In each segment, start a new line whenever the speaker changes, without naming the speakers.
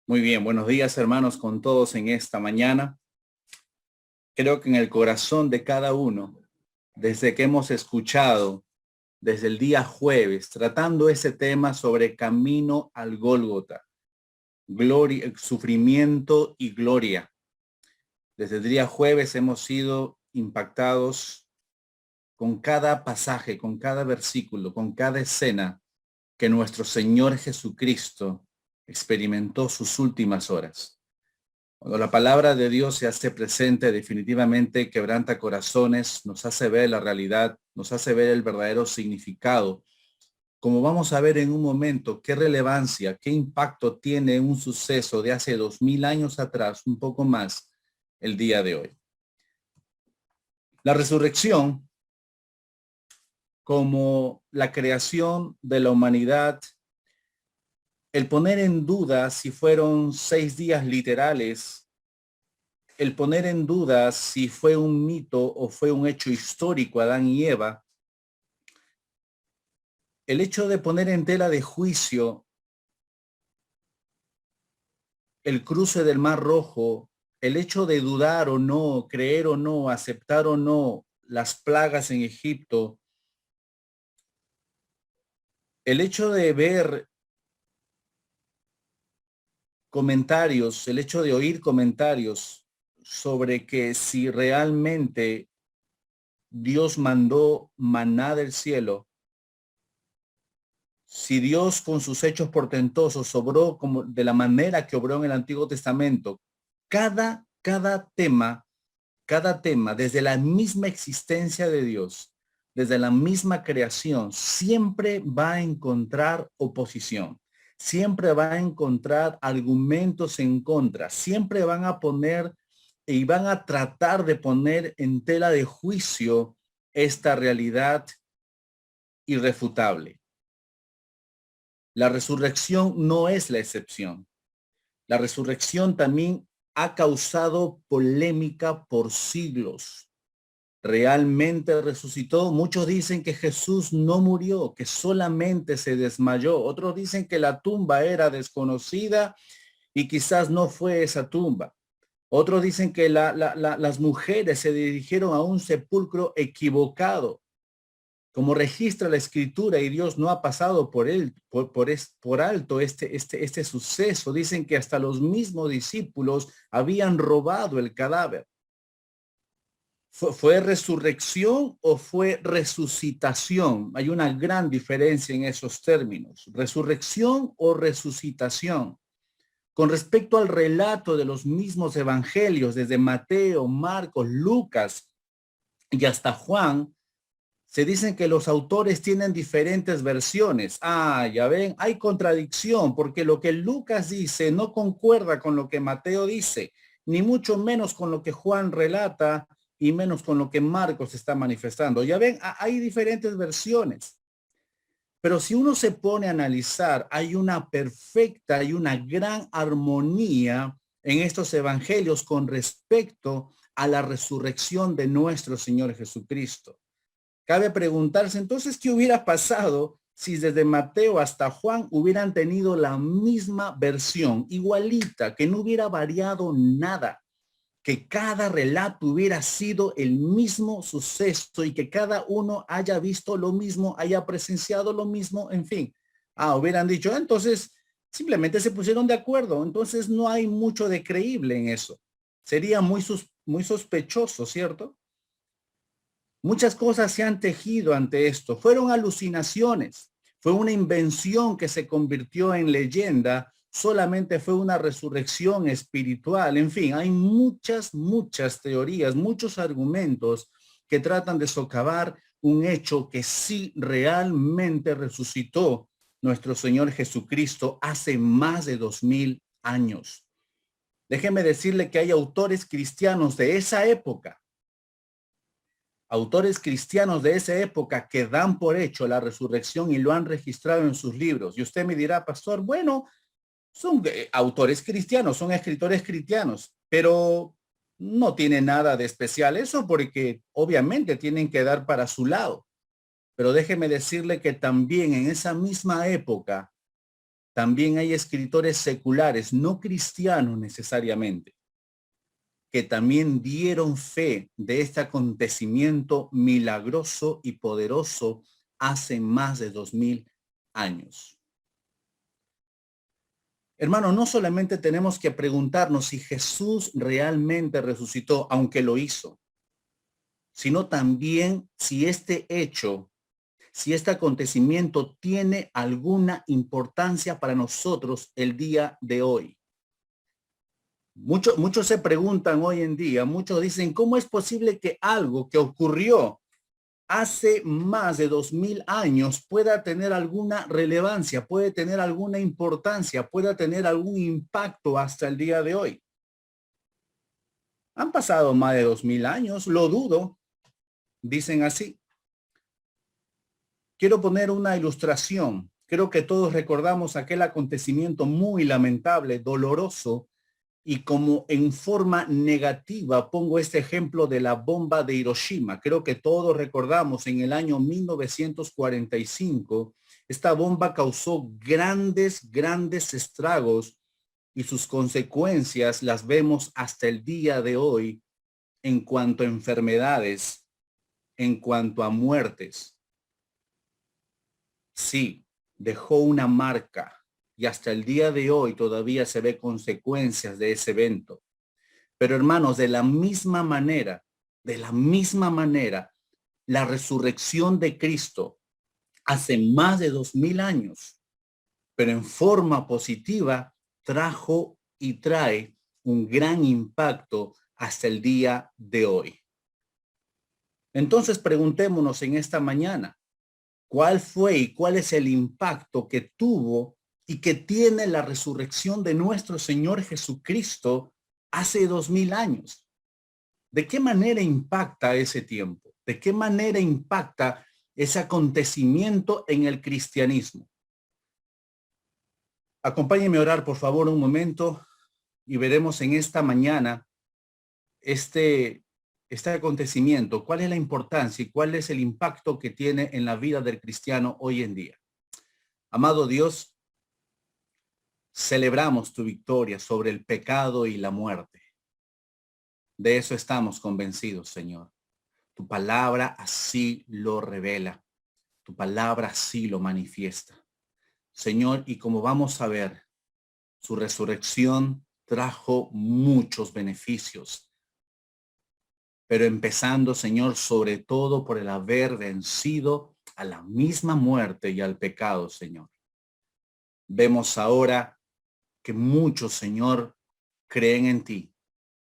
Muy bien, buenos días hermanos con todos en esta mañana. Creo que en el corazón de cada uno, desde que hemos escuchado, desde el día jueves, tratando ese tema sobre camino al Gólgota, gloria, sufrimiento y gloria. Desde el día jueves hemos sido impactados con cada pasaje, con cada versículo, con cada escena que nuestro Señor Jesucristo experimentó sus últimas horas. Cuando la palabra de Dios se hace presente, definitivamente quebranta corazones, nos hace ver la realidad, nos hace ver el verdadero significado. Como vamos a ver en un momento, qué relevancia, qué impacto tiene un suceso de hace 2000 años atrás, un poco más, el día de hoy. La resurrección, como la creación de la humanidad, el poner en duda si fueron 6 días literales, el poner en duda si fue un mito o fue un hecho histórico, Adán y Eva, el hecho de poner en tela de juicio el cruce del Mar Rojo, el hecho de dudar o no, creer o no, aceptar o no las plagas en Egipto, el hecho de ver comentarios, el hecho de oír comentarios sobre que si realmente Dios mandó maná del cielo, si Dios con sus hechos portentosos obró como de la manera que obró en el Antiguo Testamento, cada tema, desde la misma existencia de Dios, desde la misma creación, siempre va a encontrar oposición, siempre va a encontrar argumentos en contra, siempre van a poner y van a tratar de poner en tela de juicio esta realidad irrefutable. La resurrección no es la excepción. La resurrección también ha causado polémica por siglos. ¿Realmente resucitó? Muchos dicen que Jesús no murió, que solamente se desmayó. Otros dicen que la tumba era desconocida y quizás no fue esa tumba. Otros dicen que las mujeres se dirigieron a un sepulcro equivocado. Como registra la escritura y Dios no ha pasado por él, por alto este suceso. Dicen que hasta los mismos discípulos habían robado el cadáver. ¿Fue resurrección o fue resucitación? Hay una gran diferencia en esos términos. Resurrección o resucitación. Con respecto al relato de los mismos evangelios, desde Mateo, Marcos, Lucas y hasta Juan, se dicen que los autores tienen diferentes versiones. Ya ven, hay contradicción porque lo que Lucas dice no concuerda con lo que Mateo dice, ni mucho menos con lo que Juan relata y menos con lo que Marcos está manifestando. Ya ven, hay diferentes versiones. Pero si uno se pone a analizar, hay una perfecta y una gran armonía en estos evangelios con respecto a la resurrección de nuestro Señor Jesucristo. Cabe preguntarse entonces qué hubiera pasado si desde Mateo hasta Juan hubieran tenido la misma versión, igualita, que no hubiera variado nada, que cada relato hubiera sido el mismo suceso y que cada uno haya visto lo mismo, haya presenciado lo mismo, en fin. Hubieran dicho, entonces simplemente se pusieron de acuerdo, entonces no hay mucho de creíble en eso. Sería muy sospechoso, ¿cierto? Muchas cosas se han tejido ante esto. Fueron alucinaciones. Fue una invención que se convirtió en leyenda. Solamente fue una resurrección espiritual. En fin, hay muchas teorías, muchos argumentos que tratan de socavar un hecho que sí realmente resucitó nuestro Señor Jesucristo hace más de 2000 años. Déjeme decirle que hay autores cristianos de esa época, autores cristianos de esa época que dan por hecho la resurrección y lo han registrado en sus libros. Y usted me dirá, pastor, bueno, son autores cristianos, son escritores cristianos, pero no tiene nada de especial eso porque obviamente tienen que dar para su lado. Pero déjeme decirle que también en esa misma época también hay escritores seculares, no cristianos necesariamente, que también dieron fe de este acontecimiento milagroso y poderoso hace más de 2000 años. Hermano, no solamente tenemos que preguntarnos si Jesús realmente resucitó, aunque lo hizo, sino también si este hecho, si este acontecimiento tiene alguna importancia para nosotros el día de hoy. Muchos se preguntan hoy en día, muchos dicen, ¿cómo es posible que algo que ocurrió hace más de 2000 años pueda tener alguna relevancia, puede tener alguna importancia, pueda tener algún impacto hasta el día de hoy? Han pasado más de 2000 años, lo dudo, dicen así. Quiero poner una ilustración. Creo que todos recordamos aquel acontecimiento muy lamentable, doloroso, y como en forma negativa pongo este ejemplo de la bomba de Hiroshima. Creo que todos recordamos en el año 1945, esta bomba causó grandes estragos y sus consecuencias las vemos hasta el día de hoy en cuanto a enfermedades, en cuanto a muertes. Sí, dejó una marca y hasta el día de hoy todavía se ve consecuencias de ese evento. Pero hermanos, de la misma manera, la resurrección de Cristo hace más de 2000 años, pero en forma positiva, trajo y trae un gran impacto hasta el día de hoy. Entonces preguntémonos en esta mañana, ¿cuál fue y cuál es el impacto que tuvo y que tiene la resurrección de nuestro Señor Jesucristo hace 2000 años? ¿De qué manera impacta ese tiempo? ¿De qué manera impacta ese acontecimiento en el cristianismo? Acompáñenme a orar, por favor, un momento y veremos en esta mañana este acontecimiento, cuál es la importancia y cuál es el impacto que tiene en la vida del cristiano hoy en día. Amado Dios, celebramos tu victoria sobre el pecado y la muerte. De eso estamos convencidos, Señor. Tu palabra así lo revela. Tu palabra así lo manifiesta. Señor, y como vamos a ver, su resurrección trajo muchos beneficios. Pero empezando, Señor, sobre todo por el haber vencido a la misma muerte y al pecado, Señor. Vemos ahora que muchos, Señor, creen en ti,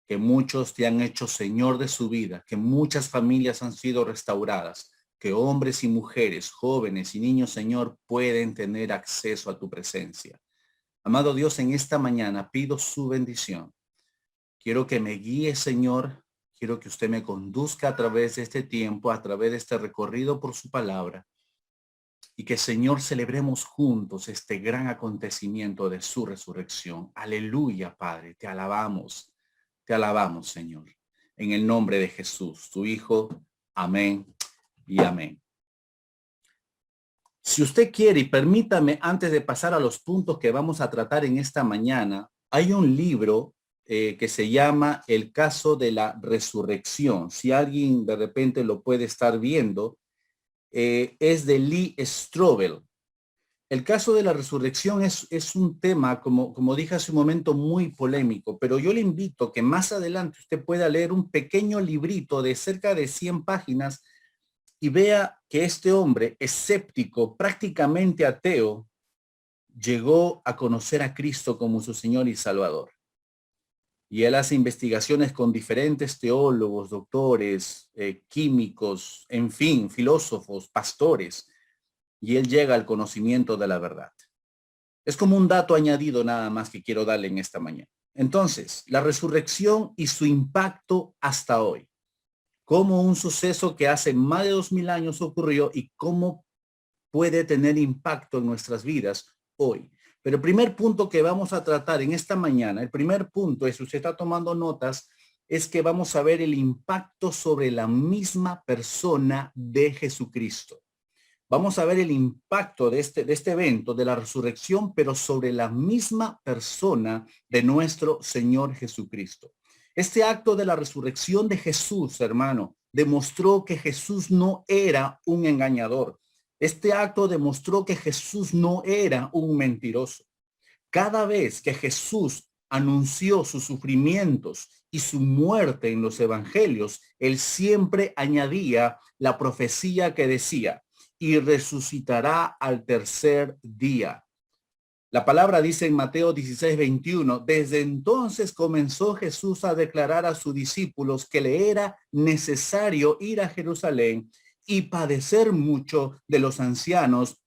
que muchos te han hecho Señor de su vida, que muchas familias han sido restauradas, que hombres y mujeres, jóvenes y niños, Señor, pueden tener acceso a tu presencia. Amado Dios, en esta mañana pido su bendición. Quiero que me guíe, Señor. Quiero que usted me conduzca a través de este tiempo, a través de este recorrido por su palabra. Y que, Señor, celebremos juntos este gran acontecimiento de su resurrección. Aleluya, Padre. Te alabamos, Señor. En el nombre de Jesús, tu Hijo. Amén y amén. Si usted quiere, y permítame, antes de pasar a los puntos que vamos a tratar en esta mañana, hay un libro que se llama El caso de la resurrección. Si alguien de repente lo puede estar viendo, es de Lee Strobel. El caso de la resurrección es un tema, como dije hace un momento, muy polémico, pero yo le invito que más adelante usted pueda leer un pequeño librito de cerca de 100 páginas y vea que este hombre escéptico, prácticamente ateo, llegó a conocer a Cristo como su Señor y Salvador. Y él hace investigaciones con diferentes teólogos, doctores, químicos, en fin, filósofos, pastores, y él llega al conocimiento de la verdad. Es como un dato añadido nada más que quiero darle en esta mañana. Entonces, la resurrección y su impacto hasta hoy. Cómo un suceso que hace más de 2000 años ocurrió y cómo puede tener impacto en nuestras vidas hoy. Pero el primer punto que vamos a tratar en esta mañana, el primer punto es, si usted está tomando notas, es que vamos a ver el impacto sobre la misma persona de Jesucristo. Vamos a ver el impacto de este evento, de la resurrección, pero sobre la misma persona de nuestro Señor Jesucristo. Este acto de la resurrección de Jesús, hermano, demostró que Jesús no era un engañador. Este acto demostró que Jesús no era un mentiroso. Cada vez que Jesús anunció sus sufrimientos y su muerte en los evangelios, él siempre añadía la profecía que decía, y resucitará al tercer día. La palabra dice en Mateo 16:21, desde entonces comenzó Jesús a declarar a sus discípulos que le era necesario ir a Jerusalén y padecer mucho de los ancianos,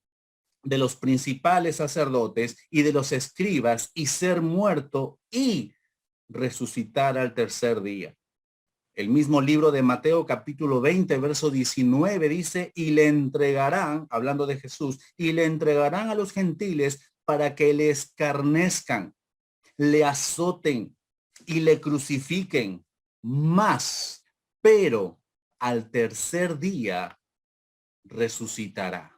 de los principales sacerdotes y de los escribas, y ser muerto y resucitar al tercer día. El mismo libro de Mateo capítulo 20, verso 19 dice, y le entregarán, hablando de Jesús, y le entregarán a los gentiles para que le escarnezcan, le azoten y le crucifiquen, más, pero al tercer día resucitará.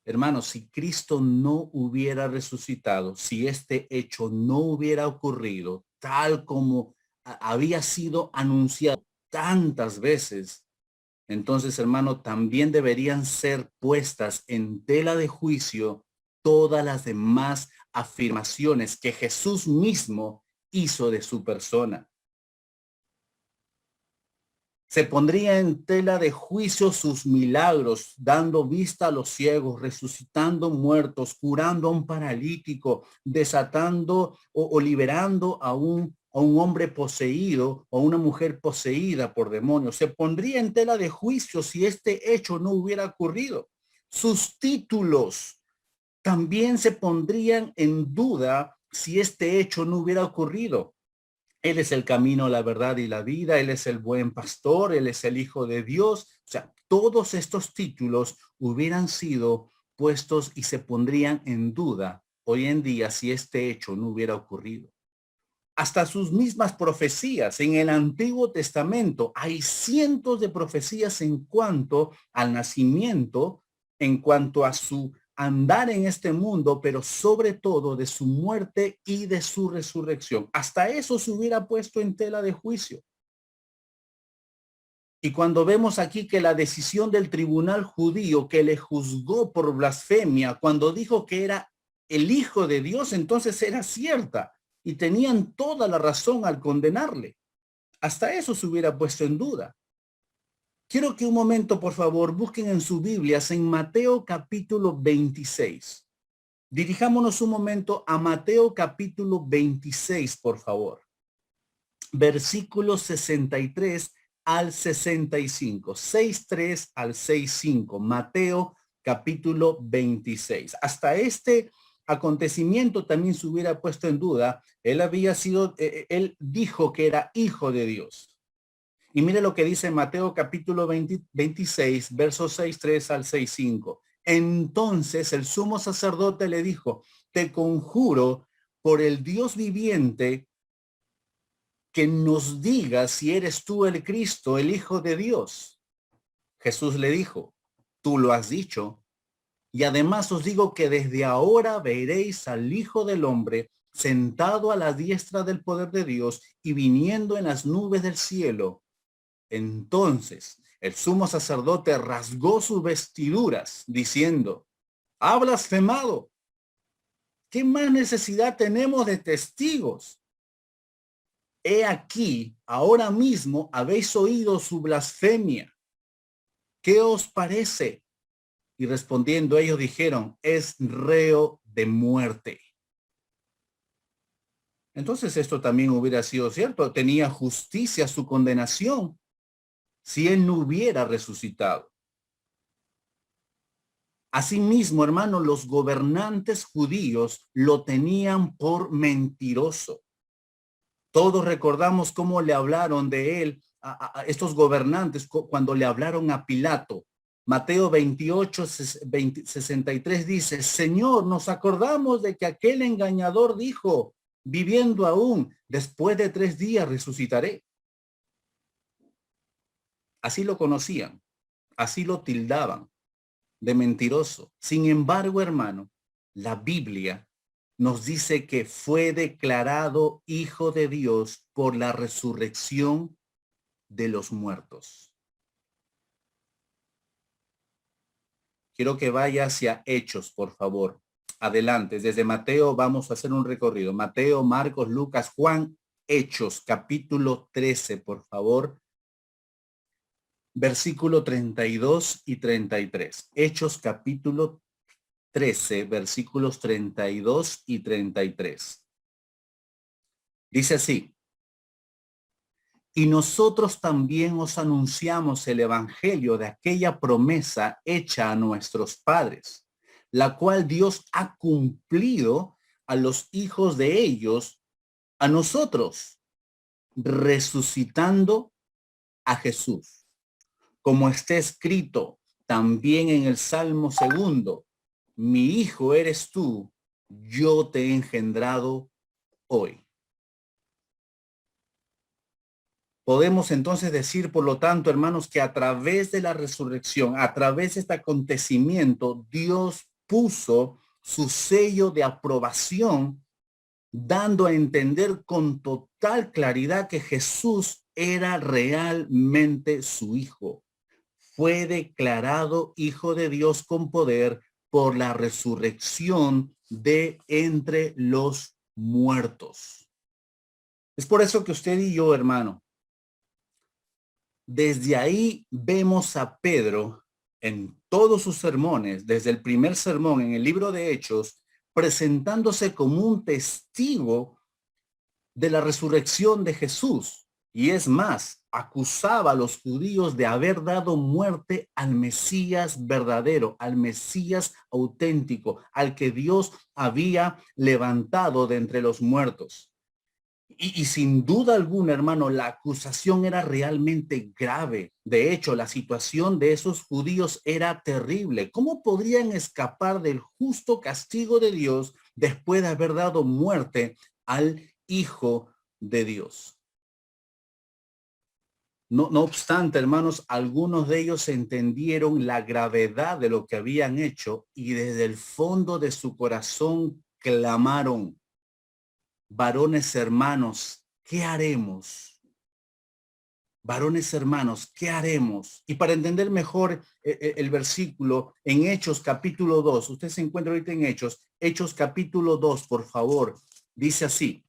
Hermanos, si Cristo no hubiera resucitado, si este hecho no hubiera ocurrido tal como había sido anunciado tantas veces, entonces, hermano, también deberían ser puestas en tela de juicio todas las demás afirmaciones que Jesús mismo hizo de su persona. Se pondría en tela de juicio sus milagros, dando vista a los ciegos, resucitando muertos, curando a un paralítico, desatando o liberando a un hombre poseído o una mujer poseída por demonios. Se pondría en tela de juicio si este hecho no hubiera ocurrido. Sus títulos también se pondrían en duda si este hecho no hubiera ocurrido. Él es el camino, la verdad y la vida. Él es el buen pastor. Él es el Hijo de Dios. O sea, todos estos títulos hubieran sido puestos y se pondrían en duda hoy en día si este hecho no hubiera ocurrido. Hasta sus mismas profecías en el Antiguo Testamento. Hay cientos de profecías en cuanto al nacimiento, en cuanto a su andar en este mundo, pero sobre todo de su muerte y de su resurrección. Hasta eso se hubiera puesto en tela de juicio. Y cuando vemos aquí que la decisión del tribunal judío que le juzgó por blasfemia, cuando dijo que era el Hijo de Dios, entonces era cierta y tenían toda la razón al condenarle. Hasta eso se hubiera puesto en duda. Quiero que un momento, por favor, busquen en sus Biblias en Mateo capítulo 26. Dirijámonos un momento a Mateo capítulo 26, por favor. Versículos 63 al 65. 6:3 al 6:5. Mateo capítulo 26. Hasta este acontecimiento también se hubiera puesto en duda. Él dijo que era hijo de Dios. Y mire lo que dice Mateo capítulo 26, versos 6:3 al 6:5. Entonces el sumo sacerdote le dijo, te conjuro por el Dios viviente que nos digas si eres tú el Cristo, el Hijo de Dios. Jesús le dijo, tú lo has dicho. Y además os digo que desde ahora veréis al Hijo del Hombre sentado a la diestra del poder de Dios y viniendo en las nubes del cielo. Entonces el sumo sacerdote rasgó sus vestiduras diciendo, ha blasfemado. ¿Qué más necesidad tenemos de testigos? He aquí, ahora mismo habéis oído su blasfemia. ¿Qué os parece? Y respondiendo ellos dijeron, es reo de muerte. Entonces esto también hubiera sido cierto. Tenía justicia su condenación si él no hubiera resucitado. Asimismo, hermano, los gobernantes judíos lo tenían por mentiroso. Todos recordamos cómo le hablaron de él a estos gobernantes cuando le hablaron a Pilato. Mateo 28, 63 dice, Señor, nos acordamos de que aquel engañador dijo, viviendo aún, después de 3 días resucitaré. Así lo conocían. así lo tildaban de mentiroso. Sin embargo, hermano, la Biblia nos dice que fue declarado hijo de Dios por la resurrección de los muertos. Quiero que vaya hacia Hechos, por favor. Adelante, desde Mateo vamos a hacer un recorrido. Mateo, Marcos, Lucas, Juan, Hechos, capítulo 13, por favor. Versículo 32 y 33. Hechos, capítulo 13, versículos 32 y 33. Dice así: y nosotros también os anunciamos el evangelio de aquella promesa hecha a nuestros padres, la cual Dios ha cumplido a los hijos de ellos, a nosotros, resucitando a Jesús. Como está escrito también en el Salmo 2, mi hijo eres tú, yo te he engendrado hoy. Podemos entonces decir, por lo tanto, hermanos, que a través de la resurrección, a través de este acontecimiento, Dios puso su sello de aprobación, dando a entender con total claridad que Jesús era realmente su hijo. Fue declarado hijo de Dios con poder por la resurrección de entre los muertos. Es por eso que usted y yo, hermano, desde ahí vemos a Pedro en todos sus sermones, desde el primer sermón en el libro de Hechos, presentándose como un testigo de la resurrección de Jesús. Y es más, acusaba a los judíos de haber dado muerte al Mesías verdadero, al Mesías auténtico, al que Dios había levantado de entre los muertos. Y sin duda alguna, hermano, la acusación era realmente grave. De hecho, la situación de esos judíos era terrible. ¿Cómo podrían escapar del justo castigo de Dios después de haber dado muerte al Hijo de Dios? No obstante, hermanos, algunos de ellos entendieron la gravedad de lo que habían hecho y desde el fondo de su corazón clamaron: varones hermanos, ¿qué haremos? Varones hermanos, ¿qué haremos? Y para entender mejor el versículo, en Hechos capítulo 2, usted se encuentra ahorita en Hechos capítulo 2, por favor, dice así,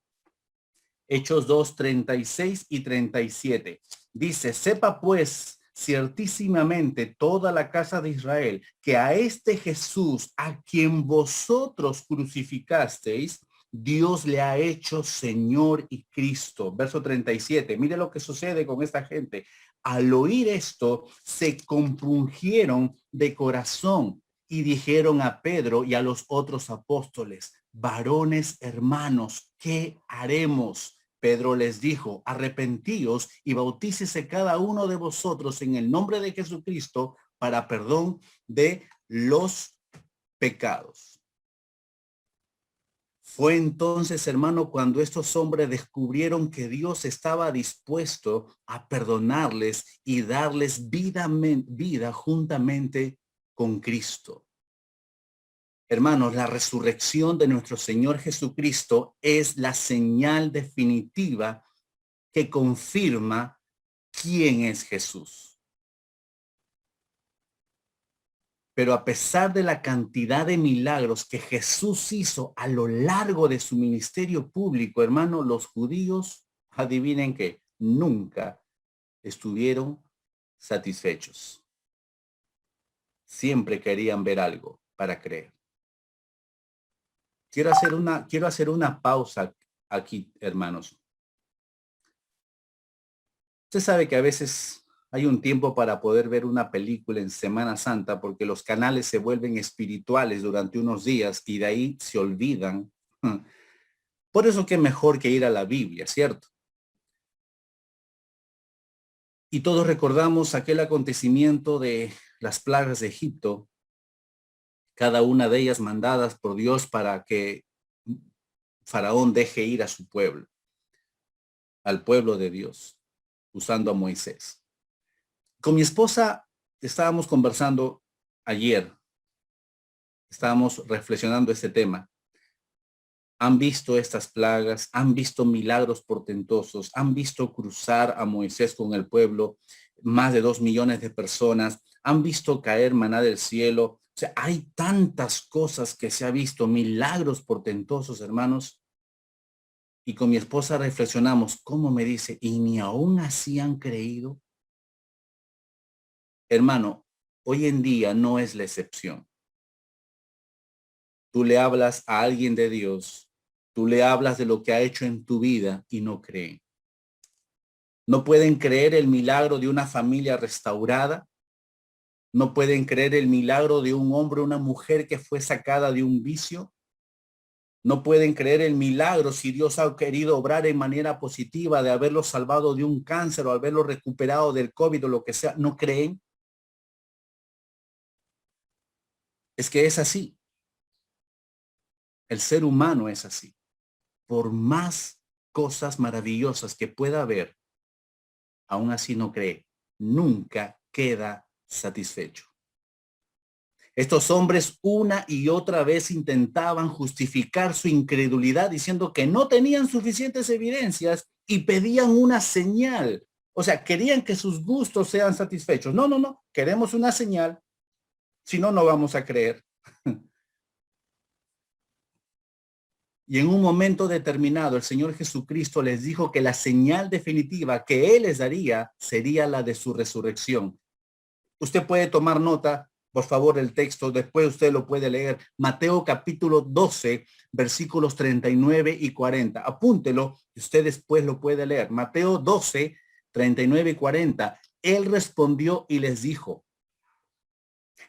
Hechos 2, 36 y 37. Dice: sepa pues ciertísimamente toda la casa de Israel que a este Jesús, a quien vosotros crucificasteis, Dios le ha hecho Señor y Cristo. Verso 37. Mire lo que sucede con esta gente. Al oír esto, se compungieron de corazón y dijeron a Pedro y a los otros apóstoles: varones hermanos, ¿qué haremos? Pedro les dijo: arrepentíos y bautícese cada uno de vosotros en el nombre de Jesucristo para perdón de los pecados. Fue entonces, hermano, cuando estos hombres descubrieron que Dios estaba dispuesto a perdonarles y darles vida juntamente con Cristo. Hermanos, la resurrección de nuestro Señor Jesucristo es la señal definitiva que confirma quién es Jesús. Pero a pesar de la cantidad de milagros que Jesús hizo a lo largo de su ministerio público, hermano, los judíos, adivinen qué, nunca estuvieron satisfechos. Siempre querían ver algo para creer. Quiero hacer una pausa aquí, hermanos. Usted sabe que a veces hay un tiempo para poder ver una película en Semana Santa porque los canales se vuelven espirituales durante unos días y de ahí se olvidan. Por eso que es mejor que ir a la Biblia, ¿cierto? Y todos recordamos aquel acontecimiento de las plagas de Egipto, cada una de ellas mandadas por Dios para que Faraón deje ir a su pueblo, al pueblo de Dios, usando a Moisés. Con mi esposa estábamos conversando ayer, estábamos reflexionando este tema. Han visto estas plagas, han visto milagros portentosos, han visto cruzar a Moisés con el pueblo, más de 2 millones de personas, han visto caer maná del cielo. O sea, hay tantas cosas que se ha visto, milagros portentosos, hermanos. Y con mi esposa reflexionamos, ¿cómo me dice? ¿Y ni aún así han creído? Hermano, hoy en día no es la excepción. Tú le hablas a alguien de Dios, tú le hablas de lo que ha hecho en tu vida y no creen. No pueden creer el milagro de una familia restaurada. No pueden creer el milagro de un hombre o una mujer que fue sacada de un vicio. No pueden creer el milagro si Dios ha querido obrar en manera positiva de haberlos salvado de un cáncer o haberlos recuperado del COVID o lo que sea. No creen. Es que es así. El ser humano es así. Por más cosas maravillosas que pueda haber, aún así no cree. Nunca queda satisfecho. Estos hombres una y otra vez intentaban justificar su incredulidad diciendo que no tenían suficientes evidencias y pedían una señal. O sea, querían que sus gustos sean satisfechos. No, no, no. Queremos una señal. Si no, no vamos a creer. Y en un momento determinado, el Señor Jesucristo les dijo que la señal definitiva que Él les daría sería la de su resurrección. Usted puede tomar nota, por favor, el texto, después usted lo puede leer. Mateo capítulo 12, versículos 39 y 40. Apúntelo y usted después lo puede leer. Mateo 12, 39 y 40. Él respondió y les dijo,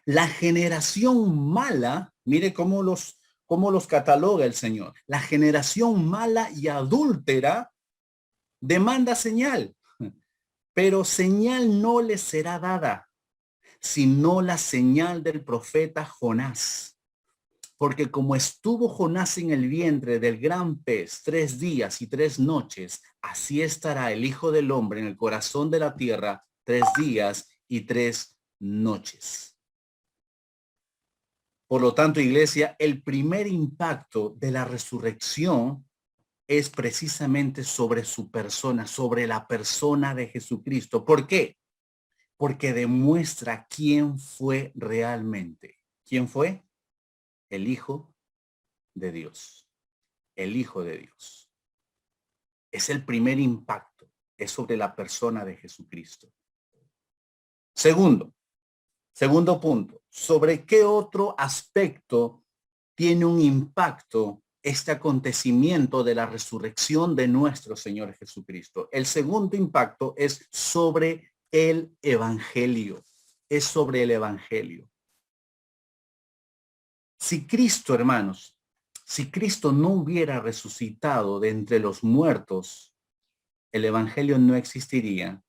la generación mala, mire cómo los cataloga el Señor. La generación mala y adúltera demanda señal, pero señal no les será dada, sino la señal del profeta Jonás. Porque como estuvo Jonás en el vientre del gran pez 3 días y 3 noches, así estará el Hijo del Hombre en el corazón de la tierra 3 días y 3 noches. Por lo tanto, iglesia, el primer impacto de la resurrección es precisamente sobre su persona, sobre la persona de Jesucristo. ¿Por qué? Porque demuestra quién fue realmente. ¿Quién fue? El Hijo de Dios. El Hijo de Dios. Es el primer impacto. Es sobre la persona de Jesucristo. Segundo punto. ¿Sobre qué otro aspecto tiene un impacto este acontecimiento de la resurrección de nuestro Señor Jesucristo? El segundo impacto es sobre el Evangelio. Es sobre el Evangelio. Si Cristo, hermanos, si Cristo no hubiera resucitado de entre los muertos, el Evangelio no existiría,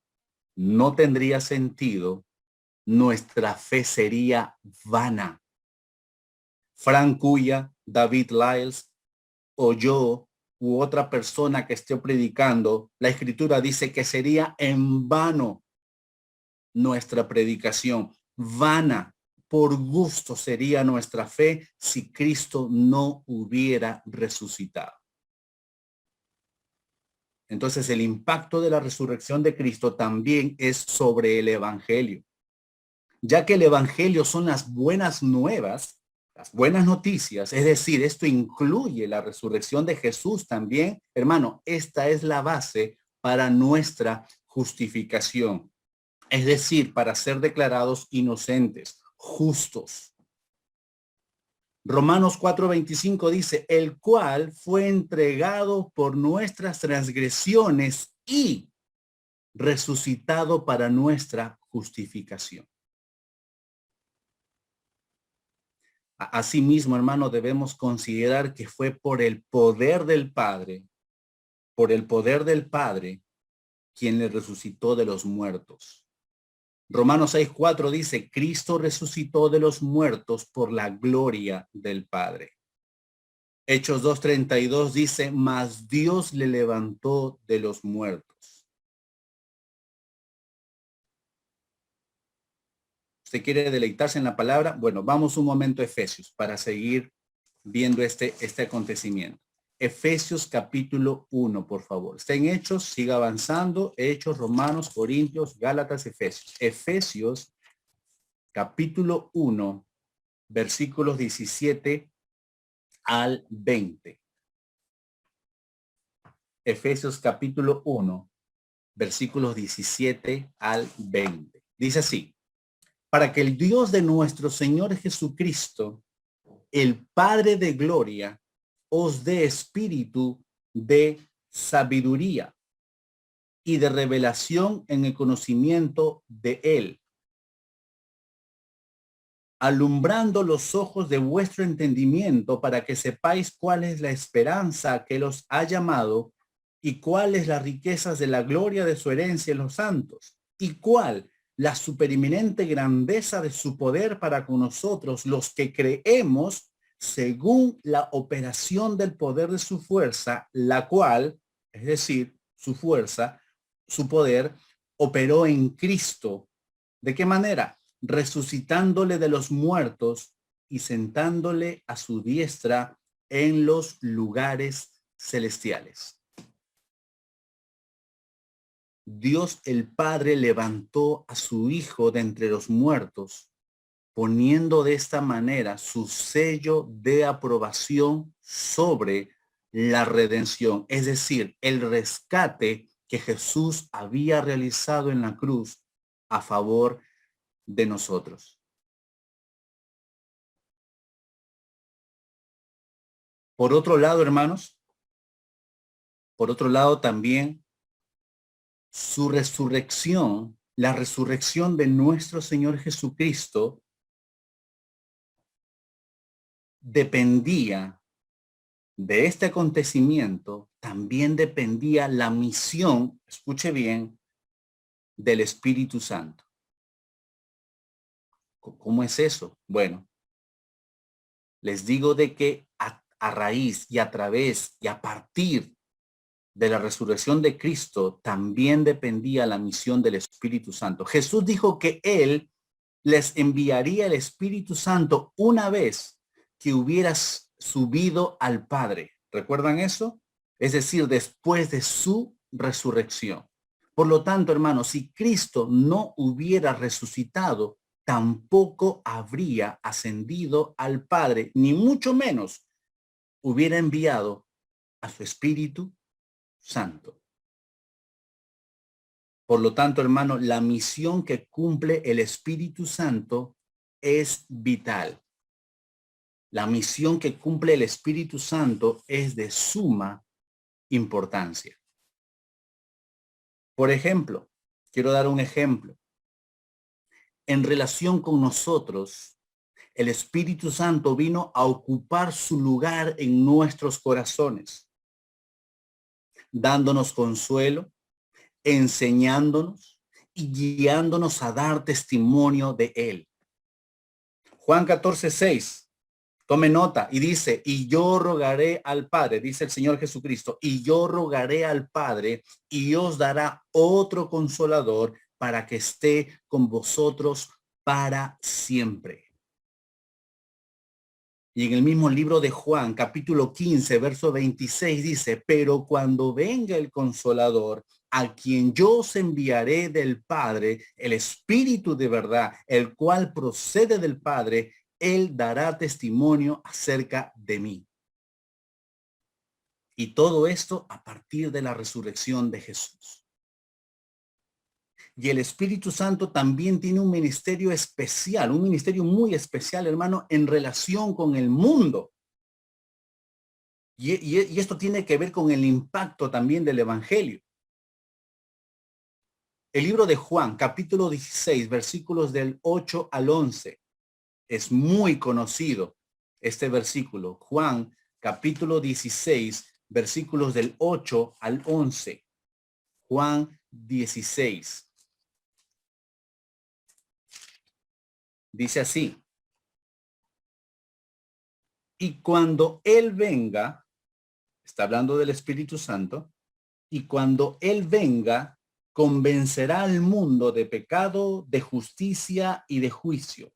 no tendría sentido, nuestra fe sería vana. Frank Cuya, David Lyles o yo u otra persona que esté predicando, la Escritura dice que sería en vano nuestra predicación, vana, por gusto sería nuestra fe si Cristo no hubiera resucitado. Entonces el impacto de la resurrección de Cristo también es sobre el Evangelio, ya que el Evangelio son las buenas nuevas, las buenas noticias, es decir, esto incluye la resurrección de Jesús también. Hermano, esta es la base para nuestra justificación, es decir, para ser declarados inocentes, justos. Romanos 4:25 dice, el cual fue entregado por nuestras transgresiones y resucitado para nuestra justificación. Asimismo, hermano, debemos considerar que fue por el poder del Padre, quien le resucitó de los muertos. Romanos 6:4 dice, Cristo resucitó de los muertos por la gloria del Padre. Hechos 2:32 dice, mas Dios le levantó de los muertos. ¿Usted quiere deleitarse en la palabra? Bueno, vamos un momento a Efesios para seguir viendo este acontecimiento. Efesios capítulo 1, por favor. Está en Hechos, siga avanzando. Hechos, Romanos, Corintios, Gálatas, Efesios. Efesios capítulo 1, versículos 17 al 20. Efesios capítulo 1, versículos 17 al 20. Dice así: para que el Dios de nuestro Señor Jesucristo, el Padre de gloria, os dé espíritu de sabiduría y de revelación en el conocimiento de Él, alumbrando los ojos de vuestro entendimiento para que sepáis cuál es la esperanza que los ha llamado y cuáles las riquezas de la gloria de su herencia en los santos y cuál la supereminente grandeza de su poder para con nosotros los que creemos según la operación del poder de su fuerza, la cual, es decir, su fuerza, su poder, operó en Cristo. ¿De qué manera? Resucitándole de los muertos y sentándole a su diestra en los lugares celestiales. Dios el Padre levantó a su Hijo de entre los muertos, poniendo de esta manera su sello de aprobación sobre la redención, es decir, el rescate que Jesús había realizado en la cruz a favor de nosotros. Por otro lado, hermanos, por otro lado también su resurrección, la resurrección de nuestro Señor Jesucristo, dependía de este acontecimiento, también dependía la misión, escuche bien, del Espíritu Santo. ¿Cómo es eso? Bueno, les digo de que a raíz y a través y a partir de la resurrección de Cristo también dependía la misión del Espíritu Santo. Jesús dijo que Él les enviaría el Espíritu Santo una vez que hubieras subido al Padre. ¿Recuerdan eso? Es decir, después de su resurrección. Por lo tanto, hermanos, si Cristo no hubiera resucitado, tampoco habría ascendido al Padre, ni mucho menos hubiera enviado a su Espíritu Santo. Por lo tanto, hermano, la misión que cumple el Espíritu Santo es vital. La misión que cumple el Espíritu Santo es de suma importancia. Por ejemplo, quiero dar un ejemplo. En relación con nosotros, el Espíritu Santo vino a ocupar su lugar en nuestros corazones, dándonos consuelo, enseñándonos y guiándonos a dar testimonio de Él. Juan 14:6. Tome nota y dice, y yo rogaré al Padre, dice el Señor Jesucristo, y yo rogaré al Padre y os dará otro consolador para que esté con vosotros para siempre. Y en el mismo libro de Juan, capítulo 15, verso 26, dice, pero cuando venga el consolador, a quien yo os enviaré del Padre, el Espíritu de verdad, el cual procede del Padre, Él dará testimonio acerca de mí. Y todo esto a partir de la resurrección de Jesús. Y el Espíritu Santo también tiene un ministerio especial, un ministerio muy especial, hermano, en relación con el mundo. Y esto tiene que ver con el impacto también del Evangelio. El libro de Juan, capítulo 16, versículos del 8 al 11. Es muy conocido este versículo. Juan, capítulo 16, versículos del 8 al 11. Juan 16. Dice así. Y cuando Él venga, está hablando del Espíritu Santo, y cuando Él venga, convencerá al mundo de pecado, de justicia y de juicio.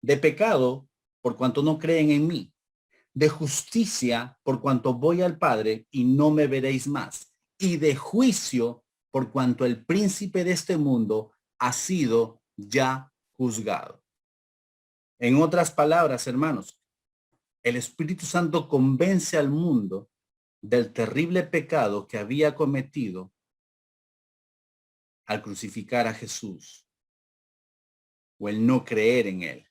De pecado, por cuanto no creen en mí. De justicia, por cuanto voy al Padre y no me veréis más. Y de juicio, por cuanto el príncipe de este mundo ha sido ya juzgado. En otras palabras, hermanos, el Espíritu Santo convence al mundo del terrible pecado que había cometido al crucificar a Jesús o el no creer en él.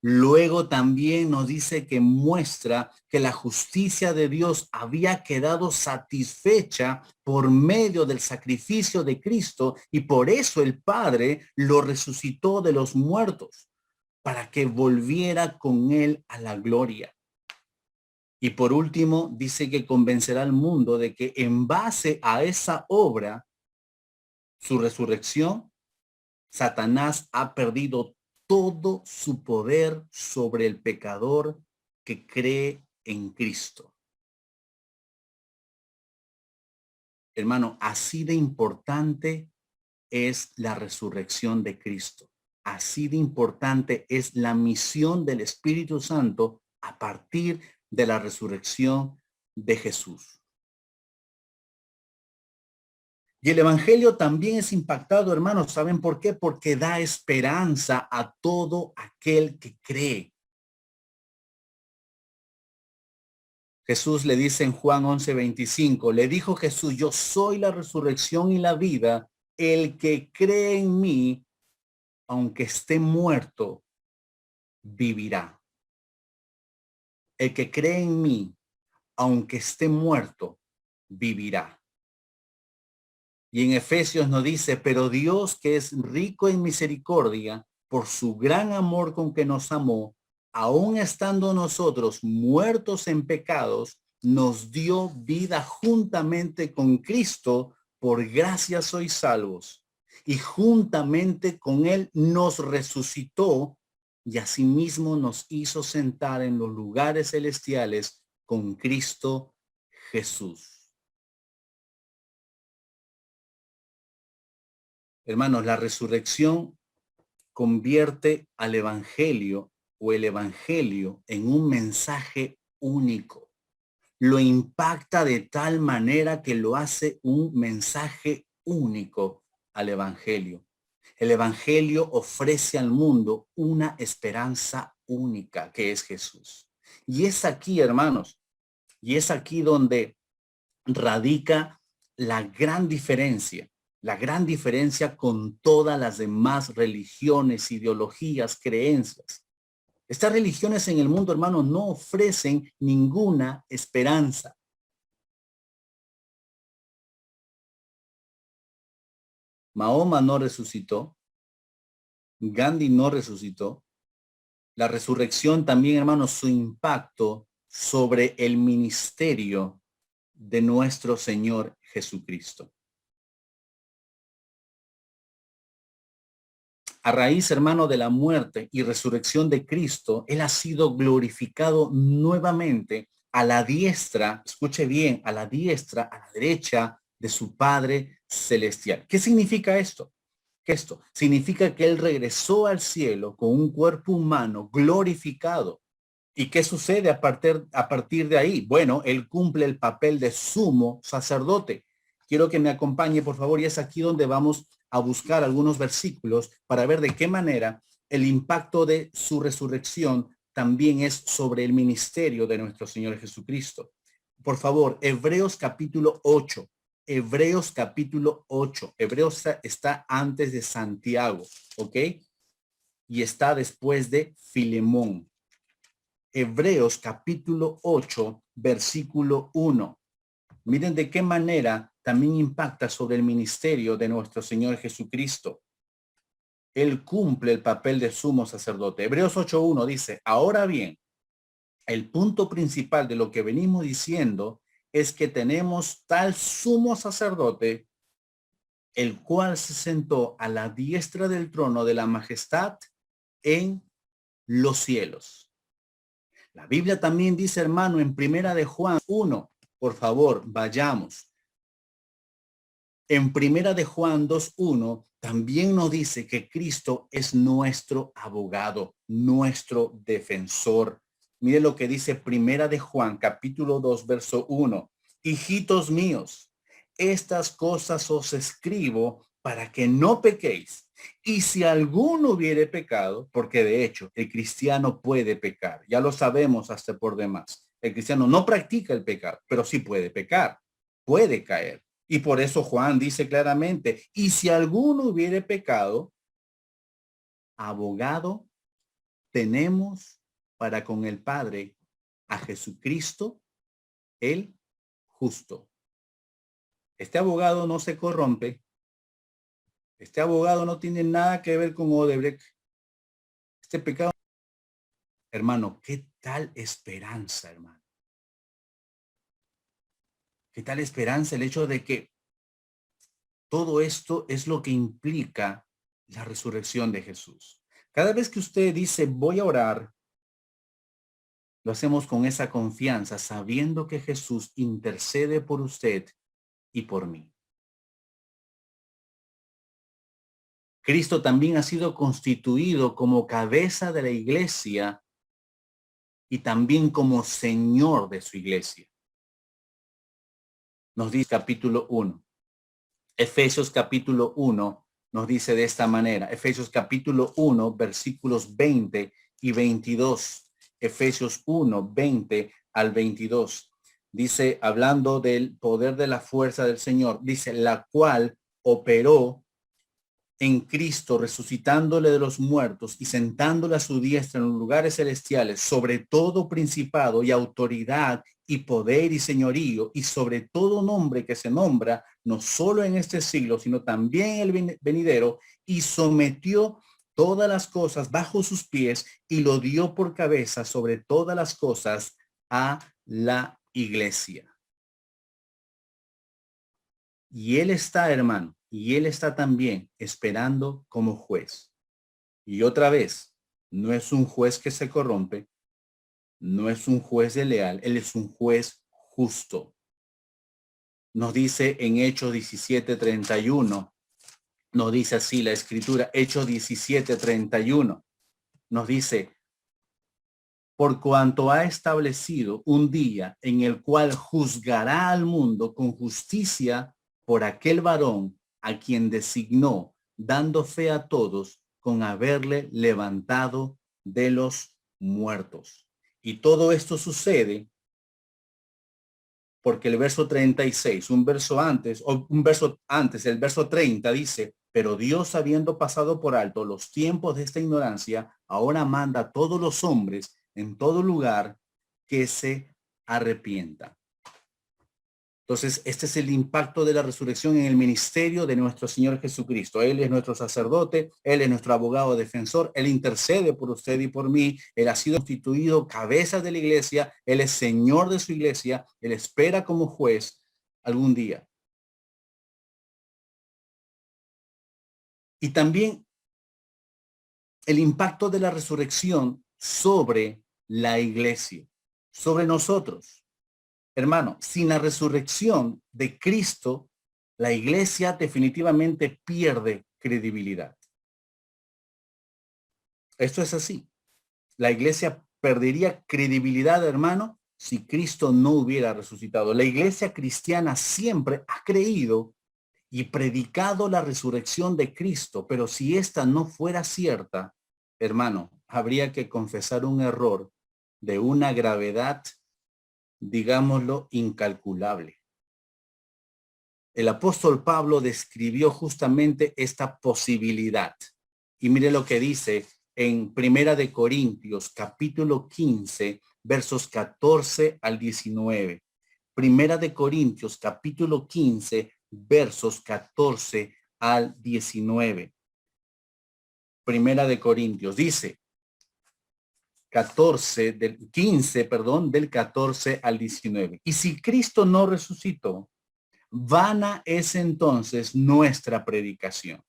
Luego también nos dice que muestra que la justicia de Dios había quedado satisfecha por medio del sacrificio de Cristo y por eso el Padre lo resucitó de los muertos para que volviera con él a la gloria. Y por último, dice que convencerá al mundo de que en base a esa obra, su resurrección, Satanás ha perdido todo su poder sobre el pecador que cree en Cristo. Hermano, así de importante es la resurrección de Cristo. Así de importante es la misión del Espíritu Santo a partir de la resurrección de Jesús. Y el evangelio también es impactado, hermanos. ¿Saben por qué? Porque da esperanza a todo aquel que cree. Jesús le dice en Juan 11:25, le dijo Jesús, yo soy la resurrección y la vida. El que cree en mí, aunque esté muerto, vivirá. El que cree en mí, aunque esté muerto, vivirá. Y en Efesios nos dice, pero Dios, que es rico en misericordia, por su gran amor con que nos amó, aun estando nosotros muertos en pecados, nos dio vida juntamente con Cristo. Por gracia sois salvos. Y juntamente con él nos resucitó y asimismo nos hizo sentar en los lugares celestiales con Cristo Jesús. Hermanos, la resurrección convierte al evangelio o el evangelio en un mensaje único. Lo impacta de tal manera que lo hace un mensaje único al evangelio. El evangelio ofrece al mundo una esperanza única que es Jesús. Y es aquí, hermanos, y es aquí donde radica la gran diferencia con todas las demás religiones, ideologías, creencias. Estas religiones en el mundo, hermano, no ofrecen ninguna esperanza. Mahoma no resucitó, Gandhi no resucitó. La resurrección también, hermano, su impacto sobre el ministerio de nuestro Señor Jesucristo. A raíz, hermano, de la muerte y resurrección de Cristo, él ha sido glorificado nuevamente a la diestra, escuche bien, a la diestra, a la derecha de su Padre Celestial. ¿Qué significa esto? Esto significa que él regresó al cielo con un cuerpo humano glorificado. ¿Y qué sucede a partir de ahí? Bueno, él cumple el papel de sumo sacerdote. Quiero que me acompañe, por favor, y es aquí donde vamos a buscar algunos versículos para ver de qué manera el impacto de su resurrección también es sobre el ministerio de nuestro Señor Jesucristo. Por favor, Hebreos capítulo 8. Hebreos capítulo 8. Hebreos está antes de Santiago, ¿ok? Y está después de Filemón. Hebreos capítulo 8, versículo 1. Miren de qué manera también impacta sobre el ministerio de nuestro Señor Jesucristo. Él cumple el papel de sumo sacerdote. Hebreos 8:1 dice, ahora bien, el punto principal de lo que venimos diciendo es que tenemos tal sumo sacerdote, el cual se sentó a la diestra del trono de la majestad en los cielos. La Biblia también dice, hermano, en primera de Juan 1, por favor, vayamos. En Primera de Juan 2:1 también nos dice que Cristo es nuestro abogado, nuestro defensor. Mire lo que dice Primera de Juan, capítulo 2, verso 1. Hijitos míos, estas cosas os escribo para que no pequéis. Y si alguno hubiere pecado, porque de hecho el cristiano puede pecar, ya lo sabemos hasta por demás. El cristiano no practica el pecado, pero sí puede pecar, puede caer. Y por eso Juan dice claramente, y si alguno hubiere pecado, abogado tenemos para con el Padre a Jesucristo el justo. Este abogado no se corrompe. Este abogado no tiene nada que ver con Odebrecht. Este pecado, hermano, ¿qué tal esperanza, hermano? ¿Qué tal esperanza el hecho de que todo esto es lo que implica la resurrección de Jesús? Cada vez que usted dice, voy a orar, lo hacemos con esa confianza, sabiendo que Jesús intercede por usted y por mí. Cristo también ha sido constituido como cabeza de la iglesia y también como Señor de su iglesia. Nos dice capítulo 1. Efesios capítulo 1 nos dice de esta manera. Efesios capítulo 1, versículos 20 y 22. Efesios 1, 20 al 22. Dice, hablando del poder de la fuerza del Señor, dice, la cual operó en Cristo, resucitándole de los muertos y sentándole a su diestra en los lugares celestiales, sobre todo principado y autoridad y poder y señorío, y sobre todo nombre que se nombra, no solo en este siglo, sino también en el venidero, y sometió todas las cosas bajo sus pies y lo dio por cabeza sobre todas las cosas a la iglesia. Y él está, hermano, y él está también esperando como juez. Y otra vez, no es un juez que se corrompe, no es un juez leal, él es un juez justo. Nos dice en Hechos 17:31, nos dice así la escritura, Hechos 17:31, nos dice, por cuanto ha establecido un día en el cual juzgará al mundo con justicia por aquel varón a quien designó, dando fe a todos con haberle levantado de los muertos. Y todo esto sucede porque el verso 36, un verso antes, el verso 30 dice, pero Dios, habiendo pasado por alto los tiempos de esta ignorancia, ahora manda a todos los hombres en todo lugar que se arrepientan. Entonces, este es el impacto de la resurrección en el ministerio de nuestro Señor Jesucristo. Él es nuestro sacerdote, Él es nuestro abogado defensor, Él intercede por usted y por mí. Él ha sido constituido cabeza de la iglesia, Él es Señor de su iglesia, Él espera como juez algún día. Y también el impacto de la resurrección sobre la iglesia, sobre nosotros. Hermano, sin la resurrección de Cristo, la iglesia definitivamente pierde credibilidad. Esto es así. La iglesia perdería credibilidad, hermano, si Cristo no hubiera resucitado. La iglesia cristiana siempre ha creído y predicado la resurrección de Cristo, pero si esta no fuera cierta, hermano, habría que confesar un error de una gravedad, digámoslo, incalculable. El apóstol Pablo describió justamente esta posibilidad. Y mire lo que dice en Primera de Corintios, capítulo 15, versos 14 al 19. Primera de Corintios, capítulo 15, versos 14 al 19. Primera de Corintios dice, 15, del 14 al 19. Y si Cristo no resucitó, vana es entonces nuestra predicación.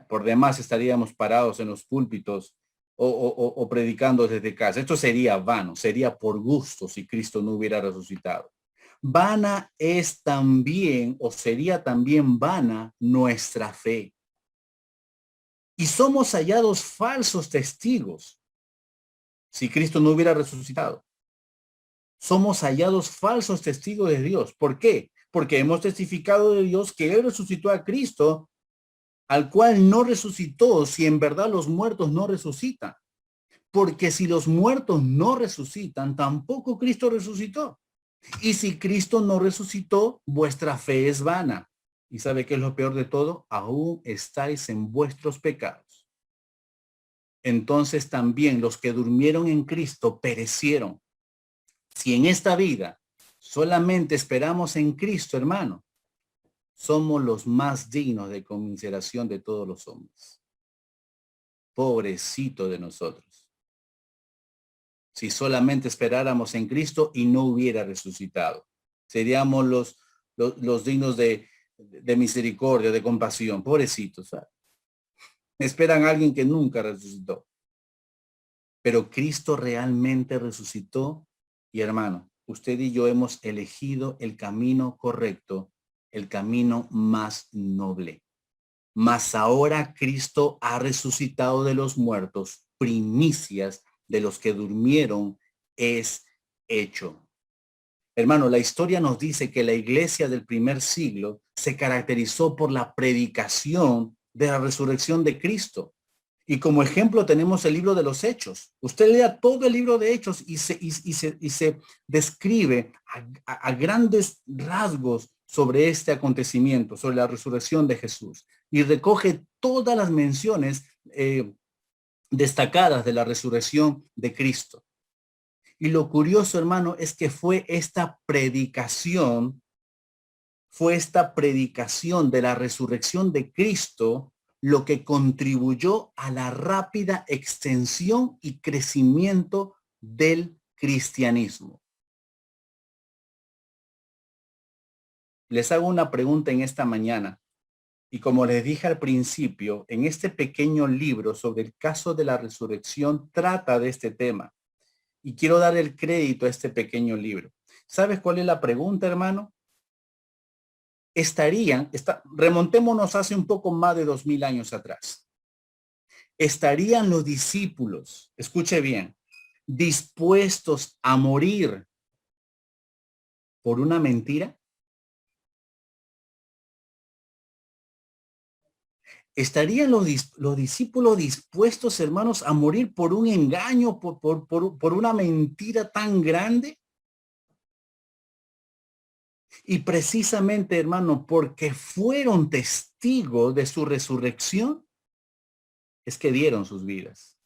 Por demás estaríamos parados en los púlpitos o predicando desde casa. Esto sería vano, sería por gusto si Cristo no hubiera resucitado. Vana es también, o sería también vana, nuestra fe. Y somos hallados falsos testigos si Cristo no hubiera resucitado. Somos hallados falsos testigos de Dios. ¿Por qué? Porque hemos testificado de Dios que Él resucitó a Cristo, al cual no resucitó si en verdad los muertos no resucitan. Porque si los muertos no resucitan, tampoco Cristo resucitó. Y si Cristo no resucitó, vuestra fe es vana. ¿Y sabe qué es lo peor de todo? Aún estáis en vuestros pecados. Entonces también los que durmieron en Cristo perecieron. Si en esta vida solamente esperamos en Cristo, hermano, somos los más dignos de conmiseración de todos los hombres. Pobrecito de nosotros. Si solamente esperáramos en Cristo y no hubiera resucitado, seríamos los dignos de misericordia, de compasión. Pobrecitos, ¿sabes? Esperan a alguien que nunca resucitó. Pero Cristo realmente resucitó y, hermano, usted y yo hemos elegido el camino correcto, el camino más noble. Mas ahora Cristo ha resucitado de los muertos, primicias de los que durmieron es hecho. Hermano, la historia nos dice que la iglesia del primer siglo se caracterizó por la predicación de la resurrección de Cristo. Y como ejemplo tenemos el libro de los Hechos. Usted lea todo el libro de Hechos y se describe a grandes rasgos sobre este acontecimiento, sobre la resurrección de Jesús. Y recoge todas las menciones destacadas de la resurrección de Cristo. Y lo curioso, hermano, es que fue esta predicación de la resurrección de Cristo lo que contribuyó a la rápida extensión y crecimiento del cristianismo. Les hago una pregunta en esta mañana. Y como les dije al principio, en este pequeño libro sobre el caso de la resurrección trata de este tema. Y quiero dar el crédito a este pequeño libro. ¿Sabes cuál es la pregunta, hermano? Remontémonos hace un poco más de 2000 años atrás. ¿Estarían los discípulos, escuche bien, dispuestos a morir por una mentira? ¿Estarían los discípulos dispuestos, hermanos, a morir por un engaño, por una mentira tan grande? Y precisamente, hermano, porque fueron testigos de su resurrección, es que dieron sus vidas.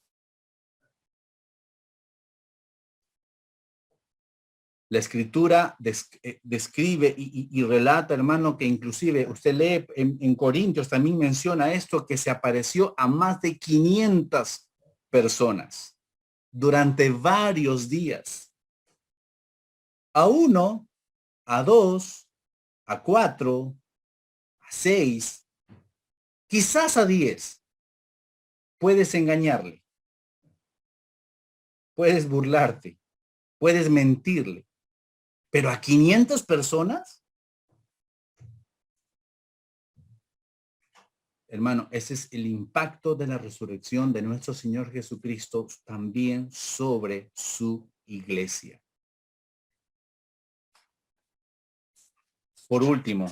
La escritura describe y relata, hermano, que inclusive usted lee en Corintios, también menciona esto, que se apareció a más de 500 personas durante varios días. A uno, a dos, a cuatro, a seis, quizás a 10. Puedes engañarle, puedes burlarte, puedes mentirle, pero a 500 personas, hermano, ese es el impacto de la resurrección de nuestro Señor Jesucristo también sobre su iglesia. Por último,